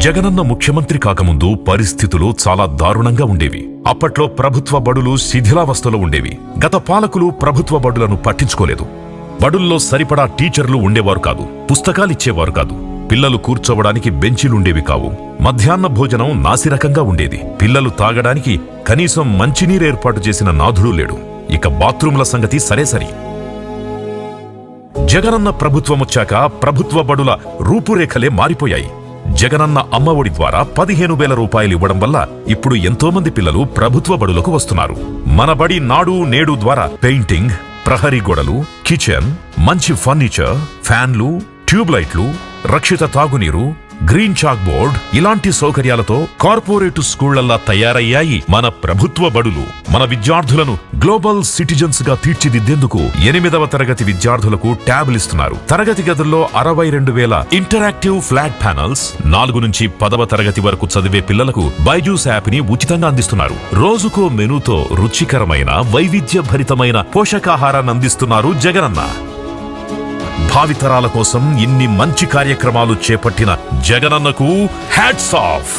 జగనన్న ముఖ్యమంత్రి కాకముందు పరిస్థితులు చాలా దారుణంగా ఉండేవి. అప్పట్లో ప్రభుత్వ బడులు శిథిలావస్థలో ఉండేవి. గత పాలకులు ప్రభుత్వ బడులను పట్టించుకోలేదు. బడుల్లో సరిపడా టీచర్లు ఉండేవారు కాదు, పుస్తకాలిచ్చేవారు కాదు, పిల్లలు కూర్చోవడానికి బెంచీలుండేవి కావు, మధ్యాహ్న భోజనం నాసిరకంగా ఉండేది, పిల్లలు తాగడానికి కనీసం మంచినీరు ఏర్పాటు చేసిన నాథుడు లేడు. ఇక బాత్రూంల సంగతి సరేసరి. జగనన్న ప్రభుత్వమొచ్చాక ప్రభుత్వ బడుల రూపురేఖలే మారిపోయాయి. జగనన్న అమ్మఒడి ద్వారా 15,000 రూపాయలు ఇవ్వడం వల్ల ఇప్పుడు ఎంతోమంది పిల్లలు ప్రభుత్వ బడులకు వస్తున్నారు. మన బడి నాడు నేడు ద్వారా పెయింటింగ్, ప్రహరీ గోడలు, కిచెన్, మంచి ఫర్నిచర్, ఫ్యాన్లు, ట్యూబ్లైట్లు, రక్షిత తాగునీరు, గ్రీన్ చాక్ బోర్డ్ ఇలాంటి సౌకర్యాలతో కార్పొరేట్ స్కూళ్లల్లా తయారయ్యాయి మన ప్రభుత్వ బడులు. మన విద్యార్థులను గ్లోబల్ సిటిజన్స్ గా తీర్చిదిద్దేందుకు 8వ తరగతి విద్యార్థులకు ట్యాబ్లిస్తున్నారు. తరగతి గదుల్లో 62,000 ఇంటరాక్టివ్ ఫ్లాట్ ప్యానల్స్, 4 నుంచి 10వ తరగతి వరకు చదివే పిల్లలకు బైజూస్ యాప్ ని ఉచితంగా అందిస్తున్నారు. రోజుకో మెనూతో రుచికరమైన వైవిధ్య భరితమైన పోషకాహారాన్ని అందిస్తున్నారు జగనన్న. భావితరాల కోసం ఇన్ని మంచి కార్యక్రమాలు చేపట్టిన జగనన్నకు హ్యాట్స్ ఆఫ్.